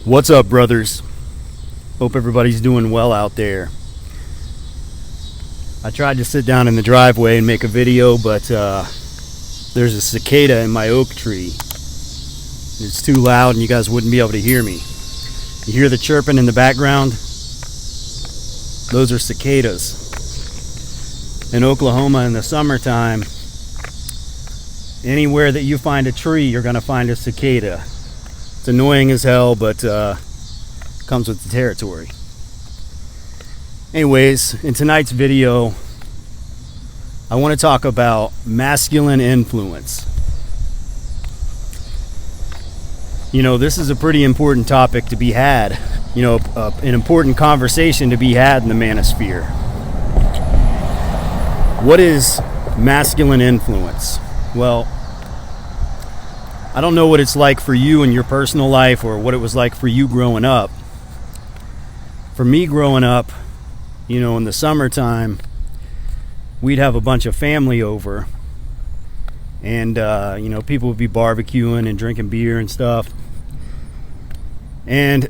What's up, brothers? Hope everybody's doing well out there. I tried to sit down in the driveway and make a video, but there's a cicada in my oak tree. It's too loud and you guys wouldn't be able to hear me. You hear the chirping in the background? Those are cicadas. In Oklahoma in the summertime, anywhere that you find a tree, you're going to find a cicada. It's annoying as hell, but comes with the territory. Anyways, in tonight's video, I want to talk about masculine influence. You know, this is a pretty important topic to be had. You know, an important conversation to be had in the manosphere. What is masculine influence? Well, I don't know what it's like for you in your personal life or what it was like for you growing up. For me growing up, you know, in the summertime, we'd have a bunch of family over and, you know, people would be barbecuing and drinking beer and stuff. And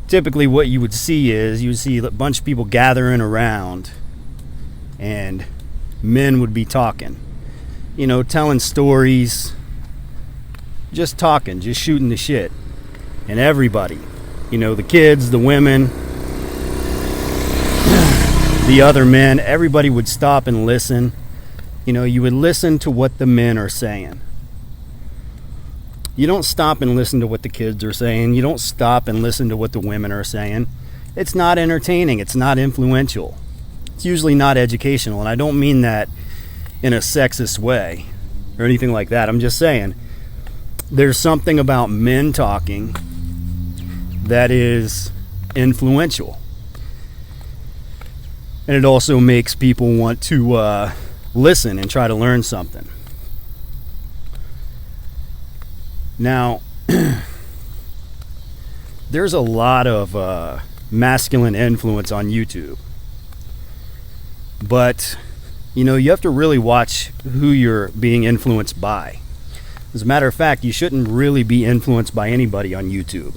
typically what you would see is you would see a bunch of people gathering around and men would be talking. You know, telling stories, just talking, just shooting the shit. And everybody, you know, the kids, the women, the other men, everybody would stop and listen. You know, you would listen to what the men are saying. You don't stop and listen to what the kids are saying. You don't stop and listen to what the women are saying. It's not entertaining. It's not influential. It's usually not educational. And I don't mean that in a sexist way or anything like that. I'm just saying there's something about men talking that is influential, and it also makes people want to listen and try to learn something. Now there's a lot of masculine influence on YouTube, but you know, you have to really watch who you're being influenced by. As a matter of fact, you shouldn't really be influenced by anybody on YouTube.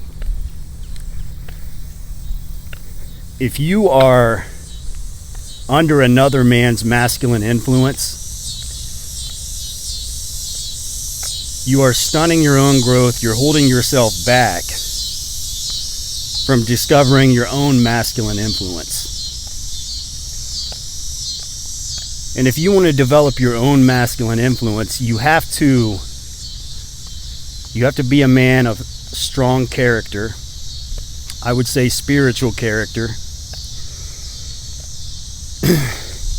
If you are under another man's masculine influence, you are stunning your own growth. You're holding yourself back from discovering your own masculine influence. And if you want to develop your own masculine influence, you have to be a man of strong character. I would say spiritual character.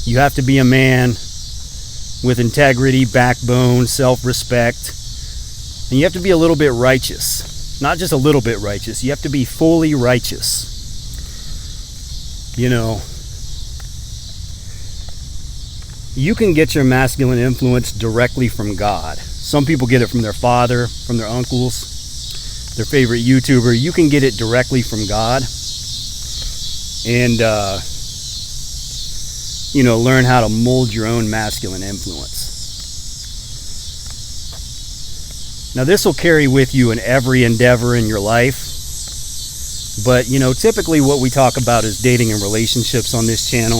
You have to be a man with integrity, backbone, self-respect. And you have to be a little bit righteous. Not just a little bit righteous. You have to be fully righteous. You know, you can get your masculine influence directly from God. Some people get it from their father, from their uncles, their favorite YouTuber. You can get it directly from God. And, you know, learn how to mold your own masculine influence. Now, this will carry with you in every endeavor in your life. But, you know, typically what we talk about is dating and relationships on this channel.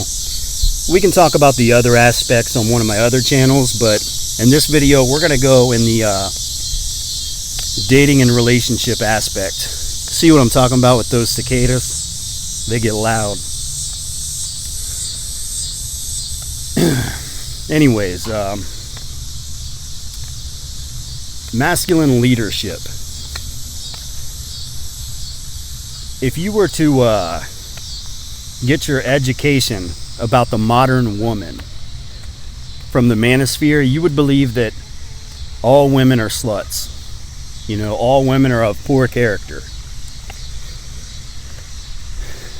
We can talk about the other aspects on one of my other channels, but in this video, we're going to go in the dating and relationship aspect. See what I'm talking about with those cicadas? They get loud. Anyways, masculine leadership. If you were to get your education about the modern woman from the manosphere, you would believe that all women are sluts. You know, all women are of poor character.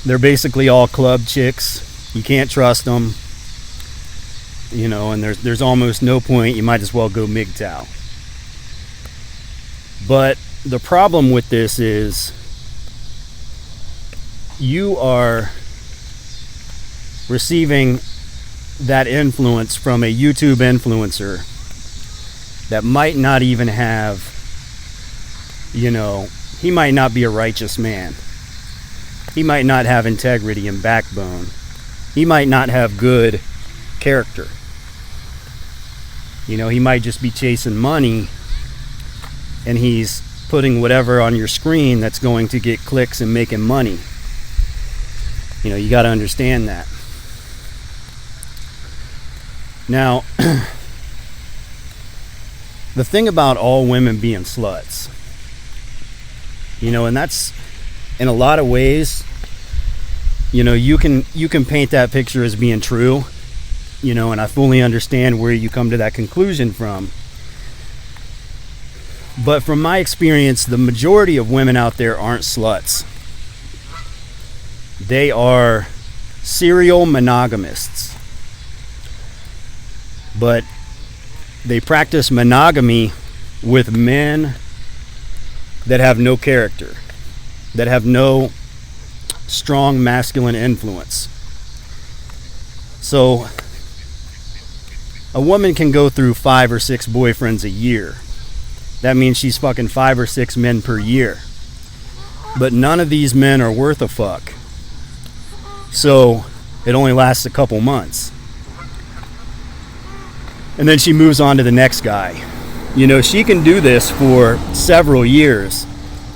They're basically all club chicks. You can't trust them. You know, and there's almost no point. You might as well go MGTOW. But the problem with this is you are receiving that influence from a YouTube influencer that might not even have he might not be a righteous man. He might not have integrity and backbone. He might not have good character. He might just be chasing money, and he's putting whatever on your screen that's going to get clicks and making money. You got to understand that. Now, the thing about all women being sluts, and that's in a lot of ways, you can paint that picture as being true, and I fully understand where you come to that conclusion from. But from my experience, the majority of women out there aren't sluts. They are serial monogamists. But they practice monogamy with men that have no character, that have no strong masculine influence. So a woman can go through 5 or 6 boyfriends a year. That means she's fucking 5 or 6 men per year. But none of these men are worth a fuck. So it only lasts a couple months. And then she moves on to the next guy. She can do this for several years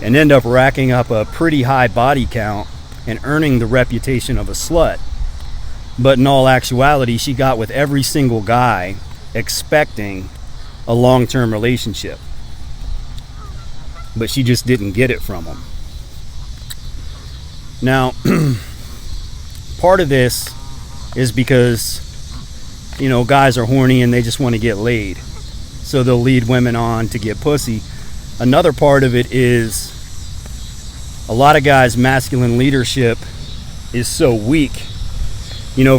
and end up racking up a pretty high body count and earning the reputation of a slut. But in all actuality, she got with every single guy expecting a long-term relationship. But she just didn't get it from him. Now, part of this is because, guys are horny and they just want to get laid. So they'll lead women on to get pussy. Another part of it is a lot of guys' masculine leadership is so weak.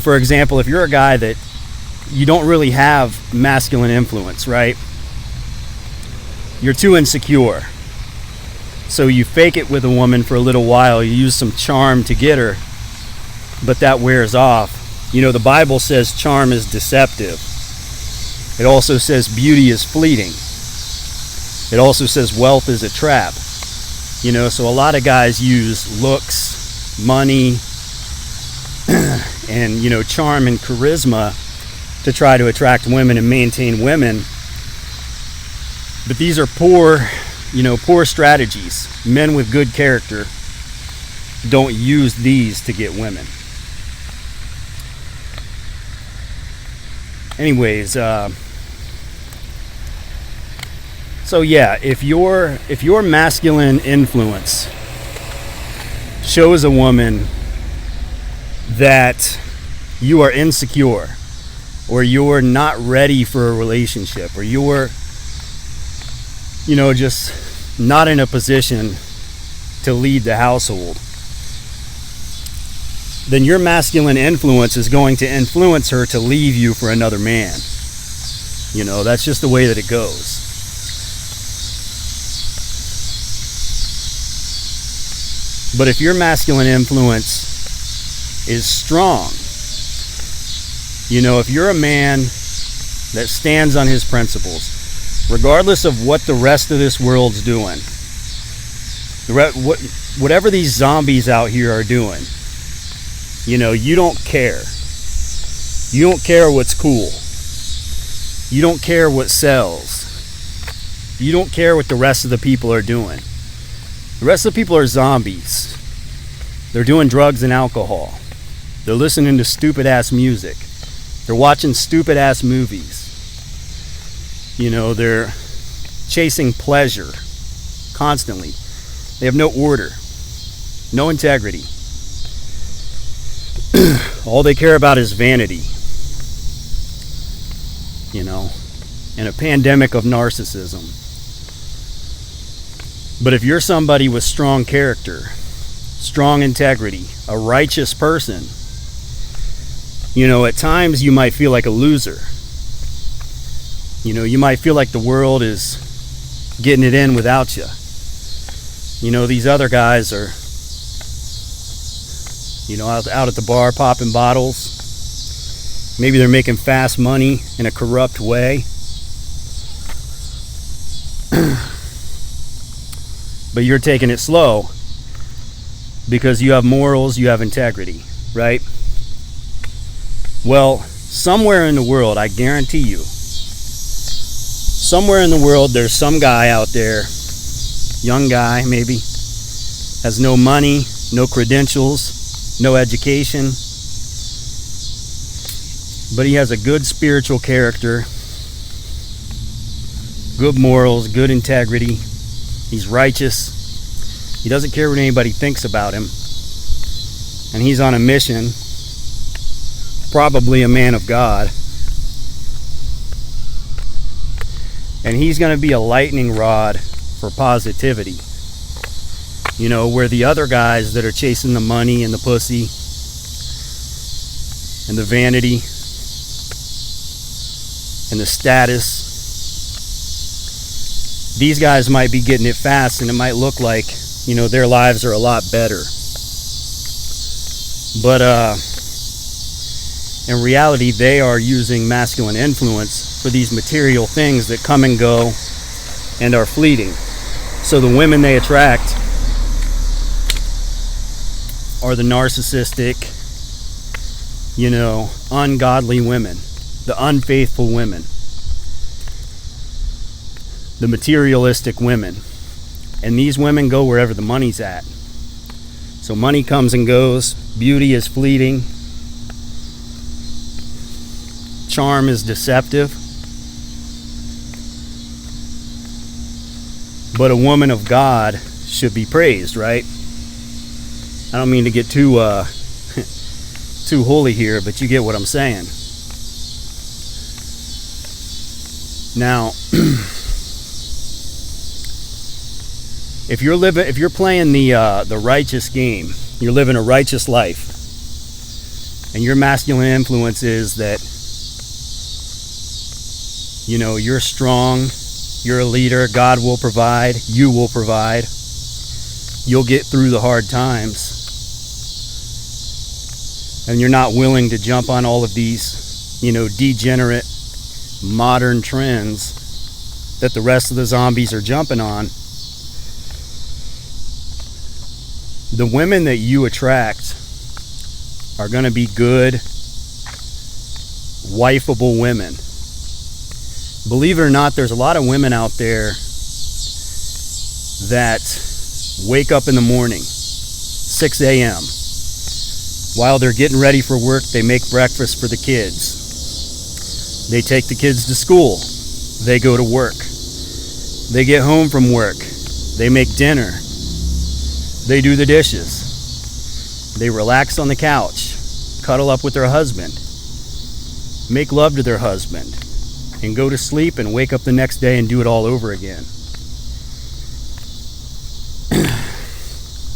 For example, if you're a guy that you don't really have masculine influence, right? You're too insecure. So you fake it with a woman for a little while. You use some charm to get her, but that wears off. The Bible says charm is deceptive. It also says beauty is fleeting. It also says wealth is a trap. So a lot of guys use looks, money, and, charm and charisma to try to attract women and maintain women. But these are poor strategies. Men with good character don't use these to get women. Anyways, so yeah, if your masculine influence shows a woman that you are insecure, or you're not ready for a relationship, or you're just not in a position to lead the household, then your masculine influence is going to influence her to leave you for another man. That's just the way that it goes. But if your masculine influence is strong, if you're a man that stands on his principles, regardless of what the rest of this world's doing, whatever these zombies out here are doing, you don't care. You don't care what's cool. You don't care what sells. You don't care what the rest of the people are doing. The rest of the people are zombies. They're doing drugs and alcohol. They're listening to stupid ass music. They're watching stupid ass movies. They're chasing pleasure constantly. They have no order, no integrity. All they care about is vanity. And a pandemic of narcissism. But if you're somebody with strong character, strong integrity, a righteous person, at times you might feel like a loser. You might feel like the world is getting it in without you. These other guys are, out at the bar popping bottles. Maybe they're making fast money in a corrupt way. but you're taking it slow because you have morals, you have integrity, right? Well, somewhere in the world, I guarantee you, somewhere in the world, there's some guy out there, young guy maybe, has no money, no credentials, no education, but he has a good spiritual character, good morals, good integrity. He's righteous. He doesn't care what anybody thinks about him. And he's on a mission, probably a man of God. And he's going to be a lightning rod for positivity. You know, where the other guys that are chasing the money and the pussy and the vanity and the status, these guys might be getting it fast, and it might look like, you know, their lives are a lot better. But in reality, they are using masculine influence for these material things that come and go and are fleeting. So the women they attract are the narcissistic, you know, ungodly women, the unfaithful women, the materialistic women. And these women go wherever the money's at. So money comes and goes, beauty is fleeting, charm is deceptive. But a woman of God should be praised, right? I don't mean to get too too holy here, but you get what I'm saying. Now, if you're playing the righteous game, you're living a righteous life, and your masculine influence is that, you know, you're strong, you're a leader, God will provide, you will provide, you'll get through the hard times, and you're not willing to jump on all of these, you know, degenerate modern trends that the rest of the zombies are jumping on, the women that you attract are going to be good, wifeable women. Believe it or not, there's a lot of women out there that wake up in the morning, 6 a.m. While they're getting ready for work, they make breakfast for the kids. They take the kids to school. They go to work. They get home from work. They make dinner. They do the dishes. They relax on the couch, cuddle up with their husband, make love to their husband, and go to sleep and wake up the next day and do it all over again.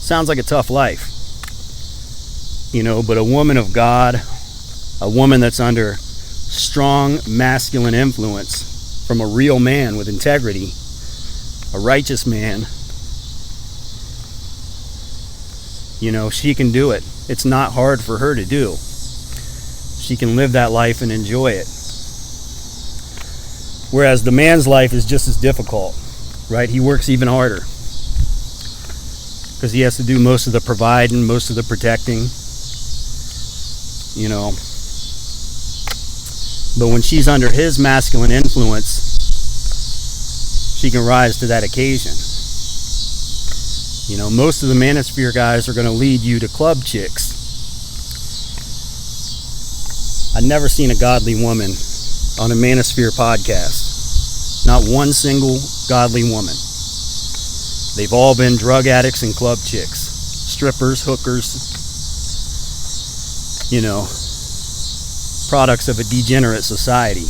Sounds like a tough life, you know, but a woman of God, a woman that's under strong masculine influence from a real man with integrity, a righteous man, you know, she can do it. It's not hard for her to do. She can live that life and enjoy it. Whereas the man's life is just as difficult, right? He works even harder because he has to do most of the providing, most of the protecting, you know. But when she's under his masculine influence, she can rise to that occasion. You know, most of the manosphere guys are going to lead you to club chicks. I've never seen a godly woman on a manosphere podcast. Not one single godly woman. They've all been drug addicts and club chicks. Strippers, hookers, you know, products of a degenerate society.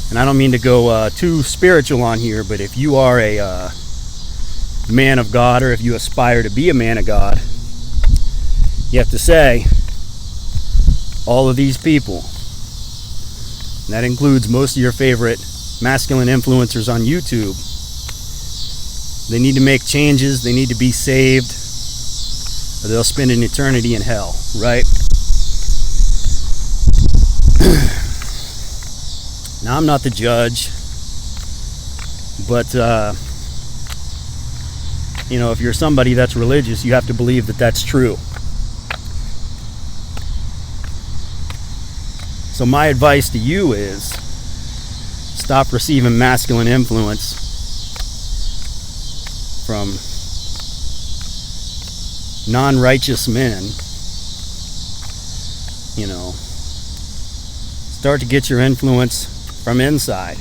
And I don't mean to go too spiritual on here, but if you are a man of God, or if you aspire to be a man of God, you have to say, all of these people, and that includes most of your favorite masculine influencers on YouTube, they need to make changes, they need to be saved, or they'll spend an eternity in hell, right? Now, I'm not the judge, but if you're somebody that's religious, you have to believe that that's true. So my advice to you is stop receiving masculine influence from non-righteous men. Start to get your influence from inside,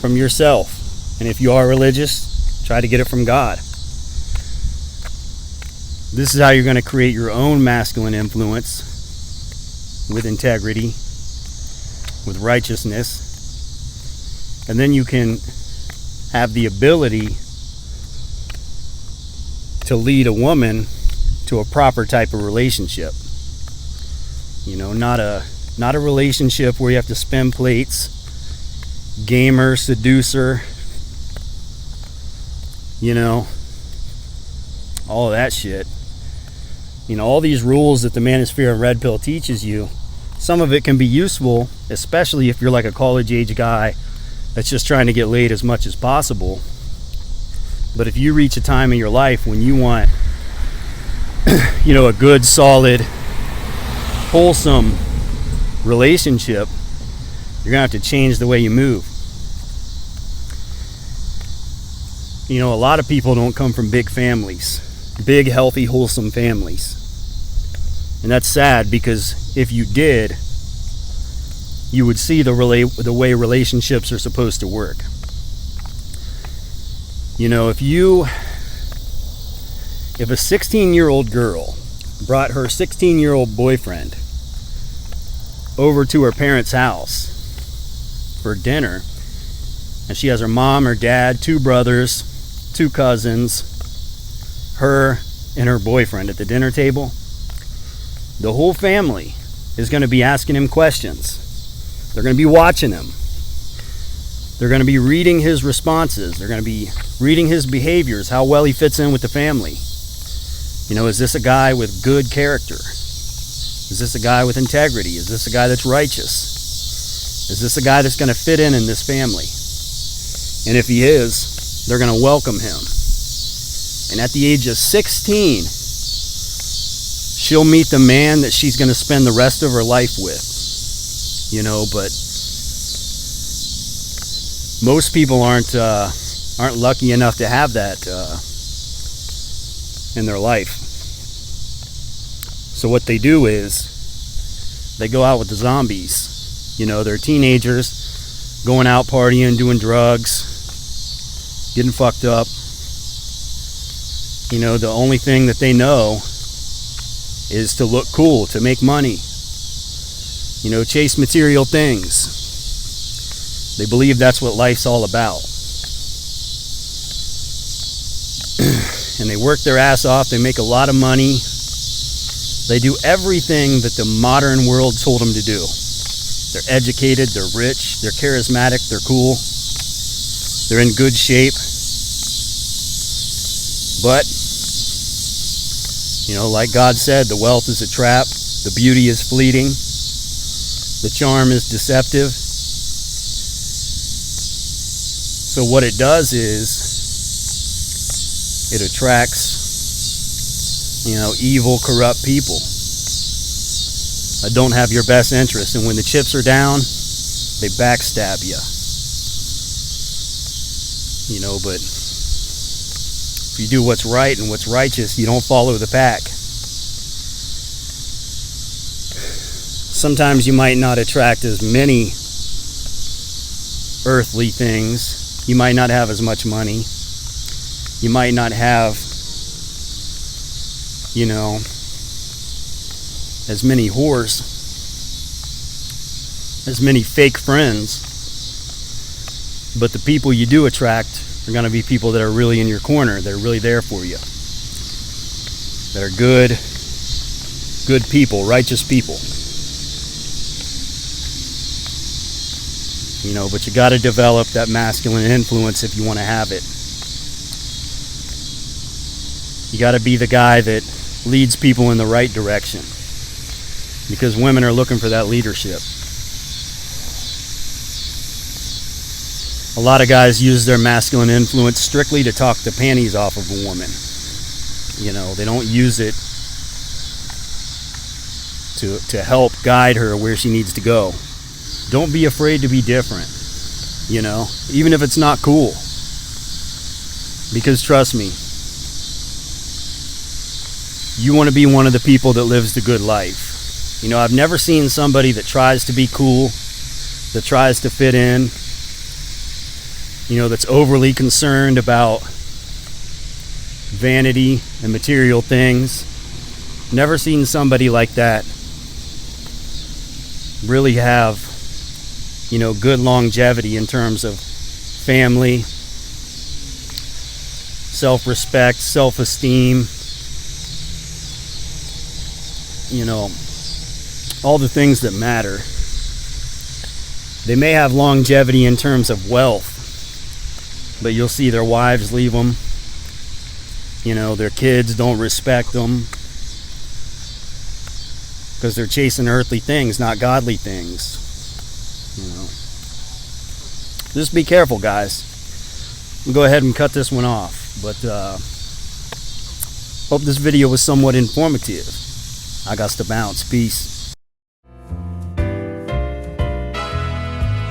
from yourself. And if you are religious, try to get it from God. This is how you're going to create your own masculine influence with integrity, with righteousness. And then you can have the ability to lead a woman to a proper type of relationship. Not a relationship where you have to spin plates, gamer, seducer, all of that shit. All these rules that the Manosphere and Red Pill teaches you, some of it can be useful, especially if you're like a college age guy that's just trying to get laid as much as possible. But if you reach a time in your life when you want, a good, solid, wholesome relationship, you're gonna have to change the way you move. A lot of people don't come from big families, big, healthy, wholesome families. And that's sad, because if you did, you would see the way relationships are supposed to work. If a 16-year-old girl brought her 16-year-old boyfriend over to her parents' house for dinner, and she has her mom, her dad, 2 brothers, 2 cousins, her and her boyfriend at the dinner table, the whole family is going to be asking him questions. They're going to be watching him. They're going to be reading his responses. They're going to be reading his behaviors, how well he fits in with the family. Is this a guy with good character? Is this a guy with integrity? Is this a guy that's righteous? Is this a guy that's going to fit in this family? And if he is, they're going to welcome him. And at the age of 16, she'll meet the man that she's going to spend the rest of her life with. But most people aren't lucky enough to have that in their life. So what they do is they go out with the zombies. They're teenagers going out partying, doing drugs, getting fucked up. The only thing that they know is to look cool, to make money, chase material things. They believe that's what life's all about. And they work their ass off, they make a lot of money. They do everything that the modern world told them to do. They're educated, they're rich, they're charismatic, they're cool, they're in good shape. But, like God said, the wealth is a trap, the beauty is fleeting, the charm is deceptive. So what it does is, it attracts, evil, corrupt people that don't have your best interest. And when the chips are down, they backstab you. But if you do what's right and what's righteous, you don't follow the pack. Sometimes you might not attract as many earthly things. You might not have as much money. You might not have, as many whores, as many fake friends. But the people you do attract are going to be people that are really in your corner, that are really there for you, that are good people, righteous people. But you got to develop that masculine influence if you want to have it. You got to be the guy that leads people in the right direction, because women are looking for that leadership. A lot of guys use their masculine influence strictly to talk the panties off of a woman. You know, they don't use it to help guide her where she needs to go. Don't be afraid to be different, you know, even if it's not cool. Because trust me, you want to be one of the people that lives the good life. You know, I've never seen somebody that tries to be cool, that tries to fit in, you know, that's overly concerned about vanity and material things. Never seen somebody like that really have, you know, good longevity in terms of family, self-respect, self-esteem, you know, all the things that matter. They may have longevity in terms of wealth, but you'll see their wives leave them. You know, their kids don't respect them because they're chasing earthly things, not godly things. You know, just be careful, guys. I'll go ahead and cut this one off, but hope this video was somewhat informative. I got to bounce. Peace.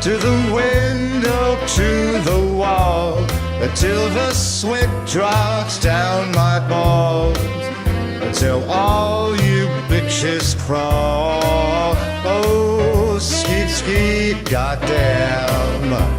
To the window, to the wall, until the sweat drops down my balls, until all you bitches crawl. Oh, skeet, skeet, goddamn.